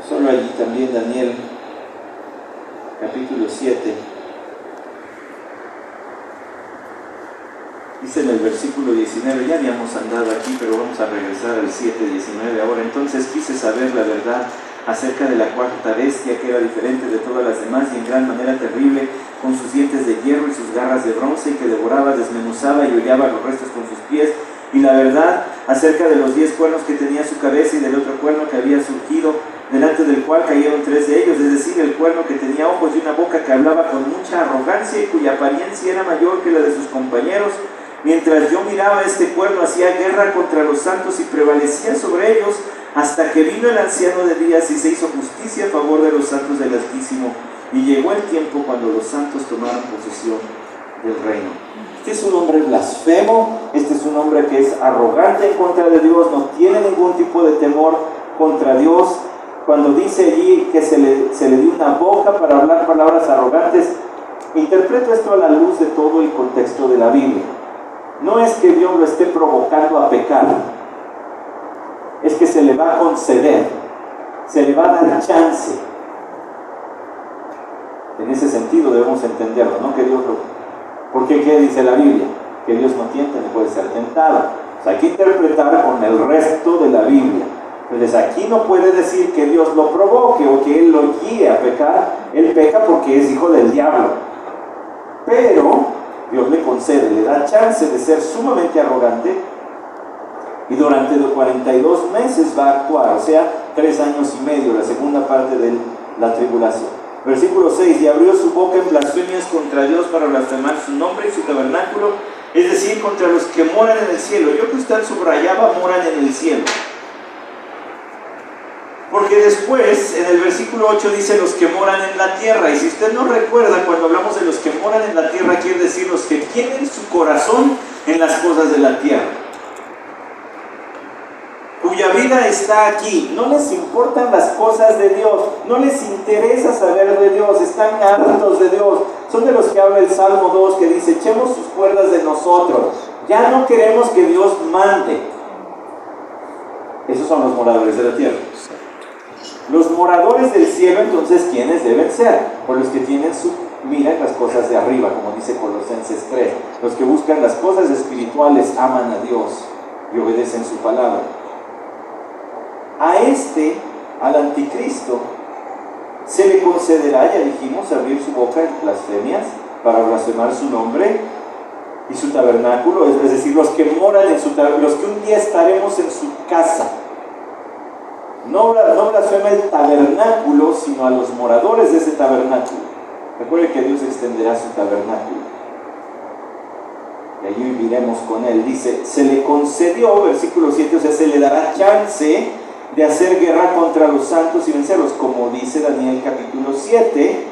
Solo allí también Daniel, capítulo 7, dice en el versículo 19, ya habíamos andado aquí, pero vamos a regresar al 7:19 ahora. Entonces quise saber la verdad acerca de la cuarta bestia, que era diferente de todas las demás y en gran manera terrible, con sus dientes de hierro y sus garras de bronce, y que devoraba, desmenuzaba y hollaba los restos con sus pies. Y la verdad acerca de los 10 cuernos que tenía su cabeza y del otro cuerno que había surgido, delante del cual cayeron 3 de ellos, es decir, el cuerno que tenía ojos y una boca que hablaba con mucha arrogancia y cuya apariencia era mayor que la de sus compañeros. Mientras yo miraba, este cuerno hacía guerra contra los santos y prevalecía sobre ellos, hasta que vino el anciano de días y se hizo justicia a favor de los santos del Altísimo, y llegó el tiempo cuando los santos tomaron posesión del reino. Este es un hombre blasfemo, este es un hombre que es arrogante en contra de Dios, no tiene ningún tipo de temor contra Dios. Cuando dice allí que se le dio una boca para hablar palabras arrogantes, interpreto esto a la luz de todo el contexto de la Biblia. No es que Dios lo esté provocando a pecar, es que se le va a conceder, se le va a dar chance. En ese sentido debemos entenderlo, ¿no? Que Dios porque ¿qué dice la Biblia? Que Dios no tienta ni puede ser tentado. O sea, hay que interpretar con el resto de la Biblia. Entonces aquí no puede decir que Dios lo provoque o que Él lo guíe a pecar. Él peca porque es hijo del diablo. Pero Dios le concede, le da chance de ser sumamente arrogante, y durante los 42 meses va a actuar, o sea, 3 años y medio, la segunda parte de la tribulación. Versículo 6, y abrió su boca en blasfemias contra Dios para blasfemar su nombre y su tabernáculo, es decir, contra los que moran en el cielo. Yo que usted subrayaba, moran en el cielo. Porque después, en el versículo 8 dice los que moran en la tierra. Y si usted no recuerda, cuando hablamos de los que moran en la tierra, quiere decir los que tienen su corazón en las cosas de la tierra, cuya vida está aquí. No les importan las cosas de Dios, no les interesa saber de Dios, están hartos de Dios. Son de los que habla el Salmo 2, que dice, echemos sus cuerdas de nosotros, ya no queremos que Dios mande. Esos son los moradores de la tierra. Los moradores del cielo, entonces, ¿quiénes deben ser? Por los que tienen su miren las cosas de arriba, como dice Colosenses 3. Los que buscan las cosas espirituales aman a Dios y obedecen su palabra. Al anticristo, se le concederá, ya dijimos, abrir su boca en blasfemias para blasfemar su nombre y su tabernáculo, es decir, los que moran en su tabernáculo, los que un día estaremos en su casa. No blasfema el tabernáculo, sino a los moradores de ese tabernáculo. Recuerde que Dios extenderá su tabernáculo y allí viviremos con Él. Dice, se le concedió, versículo 7, o sea, se le dará chance de hacer guerra contra los santos y vencerlos, como dice Daniel capítulo 7.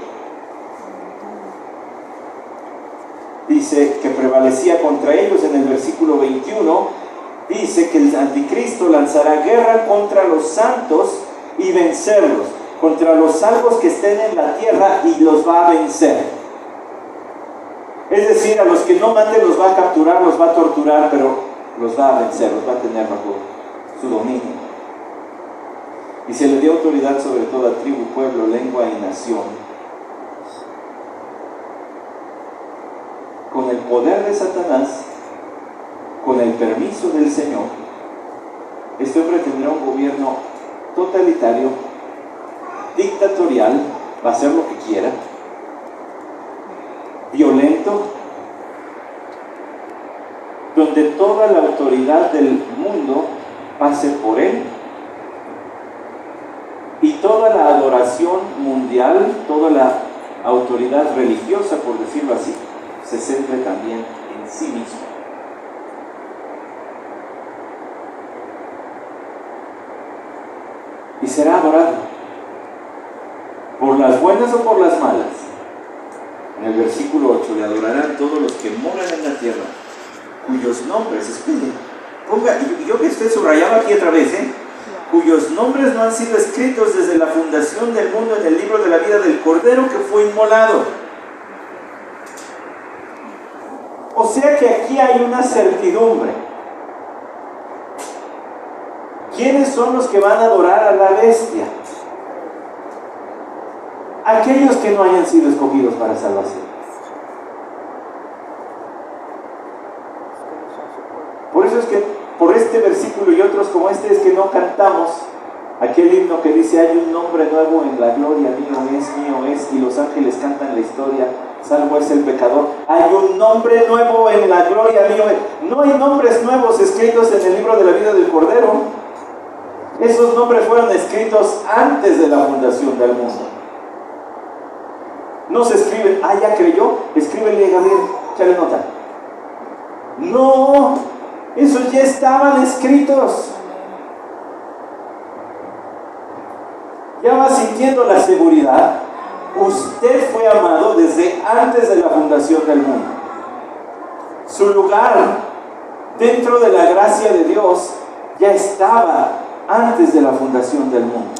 Dice que prevalecía contra ellos. En el versículo 21 dice que el anticristo lanzará guerra contra los santos y vencerlos, contra los salvos que estén en la tierra, y los va a vencer. Es decir, a los que no maten los va a capturar, los va a torturar, pero los va a vencer, los va a tener bajo su dominio. Y se le dio autoridad sobre toda tribu, pueblo, lengua y nación. Con el poder de Satanás, con el permiso del Señor, este hombre tendrá un gobierno totalitario, dictatorial, va a hacer lo que quiera, violento, donde toda la autoridad del mundo pase por él, y toda la adoración mundial, toda la autoridad religiosa, por decirlo así, se centre también en sí mismo. Y será adorado, por las buenas o por las malas. En el versículo 8, le adorarán todos los que moran en la tierra, cuyos nombres, espere, ponga, yo que estoy subrayado aquí otra vez, cuyos nombres no han sido escritos desde la fundación del mundo en el libro de la vida del Cordero que fue inmolado. O sea que aquí hay una certidumbre. ¿Quiénes son los que van a adorar a la bestia? Aquellos que no hayan sido escogidos para salvación. Por eso es que por este versículo y otros como este es que no cantamos aquel himno que dice: hay un nombre nuevo en la gloria, mío es, y los ángeles cantan la historia, salvo es el pecador. Hay un nombre nuevo en la gloria, mío es. No hay nombres nuevos escritos en el libro de la vida del Cordero. Esos nombres fueron escritos antes de la fundación del mundo. No se escriben, ya creyó, escríbele, Gabriel, échale nota. No, esos ya estaban escritos. Ya va sintiendo la seguridad. Usted fue amado desde antes de la fundación del mundo. Su lugar dentro de la gracia de Dios ya estaba antes de la fundación del mundo.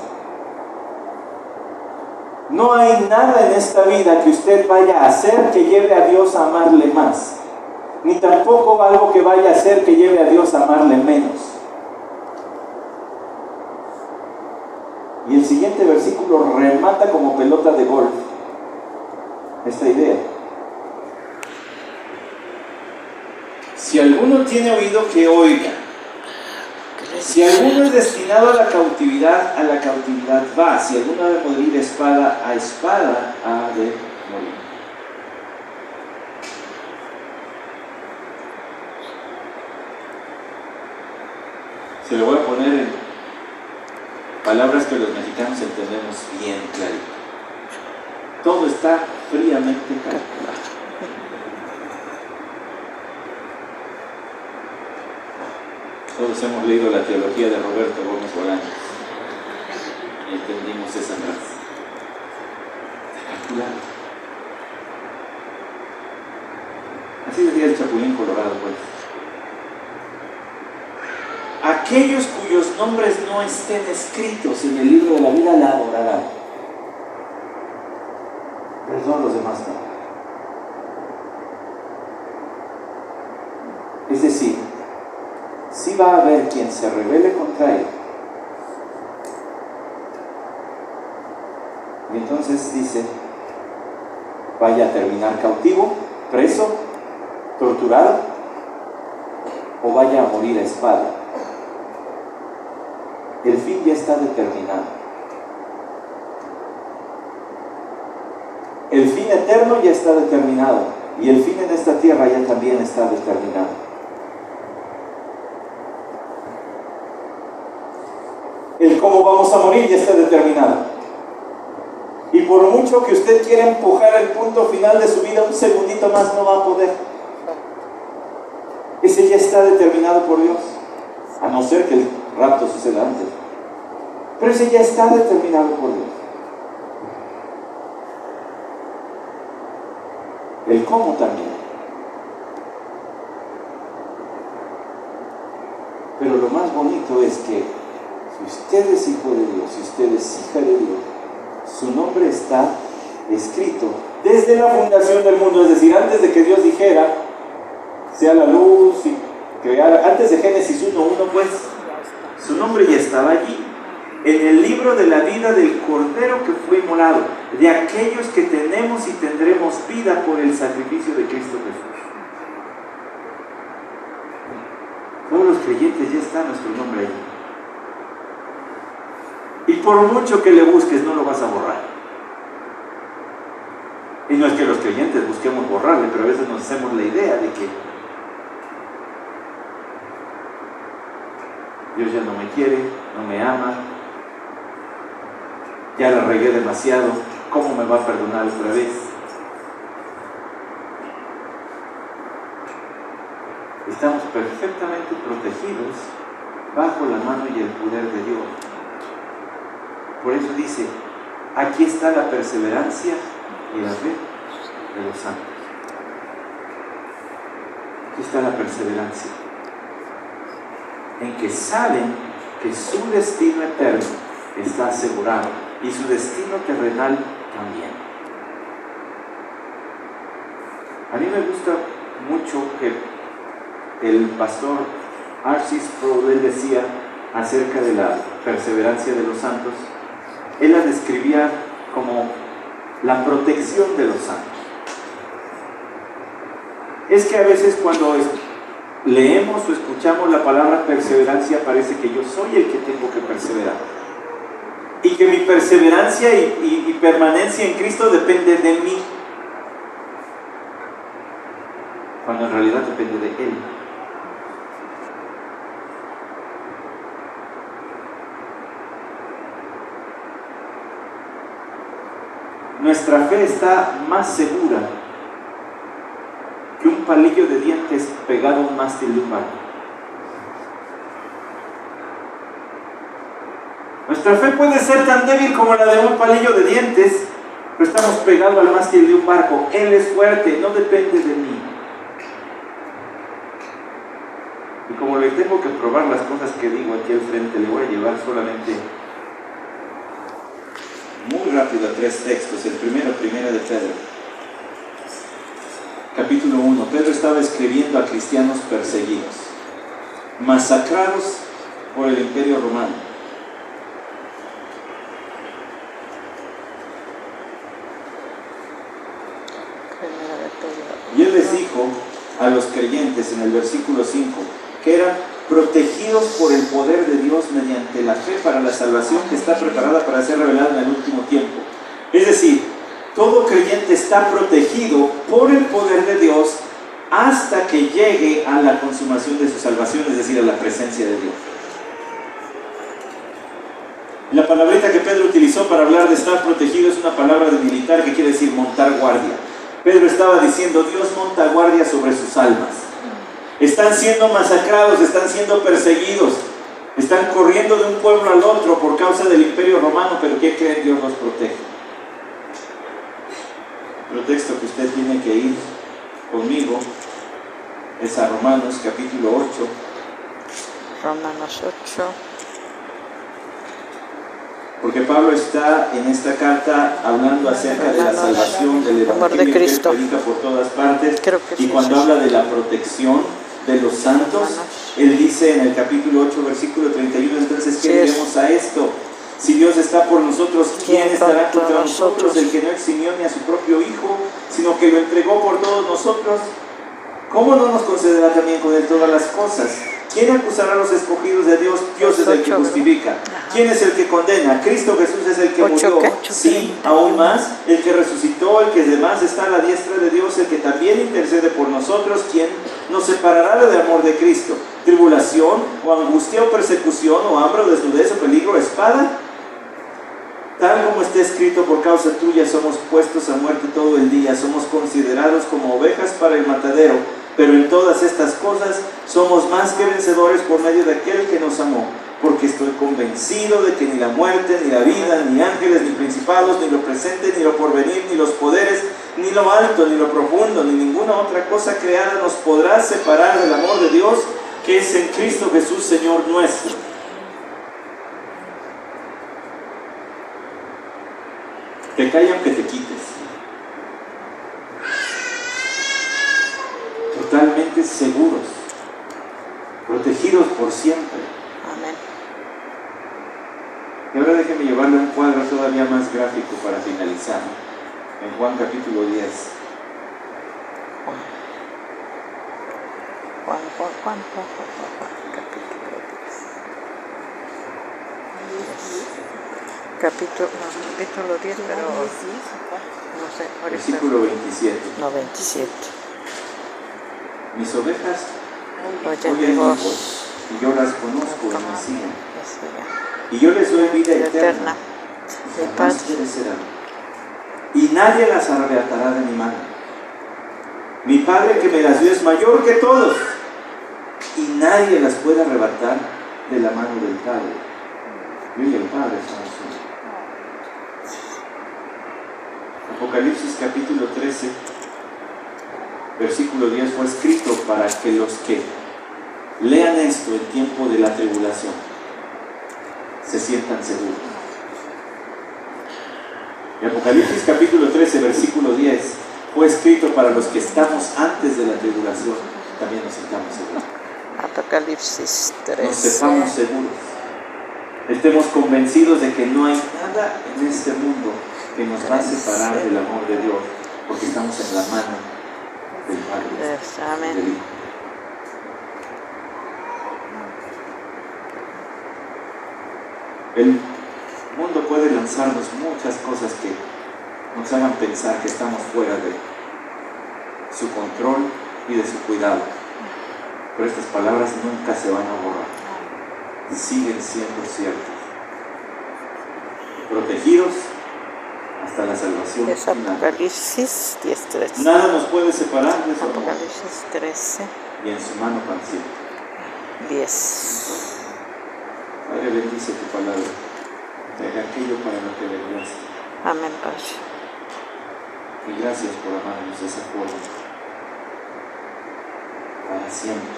No hay nada en esta vida que usted vaya a hacer que lleve a Dios a amarle más, ni tampoco algo que vaya a hacer que lleve a Dios a amarle menos. Y el siguiente versículo remata como pelota de golf esta idea. Si alguno tiene oído, que oiga. Si alguno es destinado a la cautividad va. Si alguno ha de morir espada, a espada ha de morir. Se lo voy a poner en palabras que los mexicanos entendemos bien clarito. Todo está fríamente calculado. Todos hemos leído la teología de Roberto Gómez Bolaños y entendimos esa frase. Está calculado. Así decía el Chapulín Colorado, pues. Aquellos cuyos nombres no estén escritos en el libro de la vida la adorarán. Perdón, los demás no. Es decir, sí va a haber quien se rebele contra él. Y entonces dice vaya a terminar cautivo, preso, torturado, o vaya a morir a espada. El fin ya está determinado. El fin eterno ya está determinado, y el fin en esta tierra ya también está determinado. El cómo vamos a morir ya está determinado. Y por mucho que usted quiera empujar el punto final de su vida un segundito más, no va a poder. Ese ya está determinado por Dios, a no ser que el rapto suceda antes. Pero ese ya está determinado por Dios. El cómo también. Pero lo más bonito es que si usted es hijo de Dios, si usted es hija de Dios, su nombre está escrito desde la fundación del mundo, es decir, antes de que Dios dijera, sea la luz y creara, antes de Génesis 1:1, pues, su nombre ya estaba allí, en el libro de la vida del Cordero que fue inmolado, de aquellos que tenemos y tendremos vida por el sacrificio de Cristo Jesús. Todos los creyentes ya está nuestro nombre allí. Y por mucho que le busques, no lo vas a borrar. Y no es que los creyentes busquemos borrarle, pero a veces nos hacemos la idea de que Dios ya no me quiere, no me ama, ya la regué demasiado, ¿cómo me va a perdonar otra vez? Estamos perfectamente protegidos bajo la mano y el poder de Dios. Por eso dice, aquí está la perseverancia y la fe de los santos. Aquí está la perseverancia, en que saben que su destino eterno está asegurado y su destino terrenal también. A mí me gusta mucho que el pastor R.C. Sproul decía acerca de la perseverancia de los santos. Él la describía como la protección de los santos. Es que a veces cuando leemos o escuchamos la palabra perseverancia, parece que yo soy el que tengo que perseverar. Y que mi perseverancia y permanencia en Cristo depende de mí. Cuando en realidad depende de Él. Nuestra fe está más segura que un palillo de dientes pegado a un mástil de un barco. Nuestra fe puede ser tan débil como la de un palillo de dientes, pero estamos pegados al mástil de un barco. Él es fuerte, no depende de mí. Y como le tengo que probar las cosas que digo aquí al frente, le voy a llevar solamente muy rápido a 3 textos. El primero de Pedro, capítulo 1. Pedro estaba escribiendo a cristianos perseguidos, masacrados por el Imperio Romano. Y él les dijo a los creyentes en el versículo 5 que eran protegidos por el poder de Dios mediante la fe para la salvación que está preparada para ser revelada en el último tiempo. Es decir, todo creyente está protegido por el poder de Dios hasta que llegue a la consumación de su salvación, es decir, a la presencia de Dios. La palabrita que Pedro utilizó para hablar de estar protegido es una palabra de militar que quiere decir montar guardia. Pedro estaba diciendo, Dios monta guardia sobre sus almas. Están siendo masacrados, están siendo perseguidos, están corriendo de un pueblo al otro por causa del Imperio Romano, pero ¿qué creen? Dios los protege. El texto que usted tiene que ir conmigo es a Romanos capítulo 8. Romanos 8. Porque Pablo está en esta carta hablando acerca de la salvación del Evangelio que él predica por todas partes. Y cuando habla de la protección de los santos, él dice en el capítulo 8, versículo 31, entonces, ¿qué diremos a esto? Si Dios está por nosotros, ¿quién estará contra nosotros? El que no eximió ni a su propio Hijo, sino que lo entregó por todos nosotros, ¿cómo no nos concederá también con Él todas las cosas? ¿Quién acusará a los escogidos de Dios? Dios es el que justifica. ¿Quién es el que condena? Cristo Jesús es el que murió. Sí, aún más, el que resucitó, el que además está a la diestra de Dios, el que también intercede por nosotros. ¿Quién nos separará del amor de Cristo? ¿Tribulación, o angustia, o persecución, o hambre, o desnudez, o peligro, o espada? Tal como está escrito, por causa tuya somos puestos a muerte todo el día, somos considerados como ovejas para el matadero, pero en todas estas cosas somos más que vencedores por medio de aquel que nos amó, porque estoy convencido de que ni la muerte, ni la vida, ni ángeles, ni principados, ni lo presente, ni lo porvenir, ni los poderes, ni lo alto, ni lo profundo, ni ninguna otra cosa creada nos podrá separar del amor de Dios que es en Cristo Jesús, Señor nuestro. Te callan que te quites. Totalmente seguros, protegidos por siempre. Amén. Y ahora déjeme llevarle un cuadro todavía más gráfico para finalizar. En Juan capítulo 10. Juan, capítulo 10. Capítulo 10, pero no sé, ahorita. Versículo 27. No, 27. Mis ovejas Oyen oyen mi mi voz. voz, y yo las conozco y me siguen. Eso Y yo les doy vida ya. eterna. Eterna. Y Mi jamás paz. perecerán. Y nadie las arrebatará de mi mano. Mi Padre que me las dio es mayor que todos, y nadie las puede arrebatar de la mano del Padre. Yo y el Padre somos uno. Apocalipsis capítulo 13, versículo 10 fue escrito para que los que lean esto en tiempo de la tribulación se sientan seguros. Y Apocalipsis capítulo 13, versículo 10 fue escrito para los que estamos antes de la tribulación, también nos sintamos seguros. Apocalipsis Nos 13. sepamos seguros. Estemos convencidos de que no hay nada en este mundo que nos va a separar del amor de Dios, porque estamos en la mano del Padre, Amén. del Hijo. El mundo puede lanzarnos muchas cosas que nos hagan pensar que estamos fuera de su control y de su cuidado, pero estas palabras nunca se van a borrar, siguen siendo ciertas. Protegidos hasta la salvación Es final. Apocalipsis 10:13. Nada nos puede separar de su amor, Apocalipsis 13, y en su mano para siempre. 10. Padre, bendice tu palabra, de aquello para lo que le enviaste. Amén, Padre. Y gracias por amarnos de esa forma, para siempre.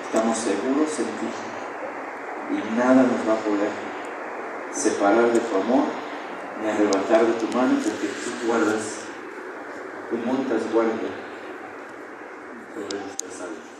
Estamos seguros en ti, y nada nos va a poder separar de tu amor, ni arrebatar de tu mano, porque tú guardas, tú montas guardia sobre nuestras almas.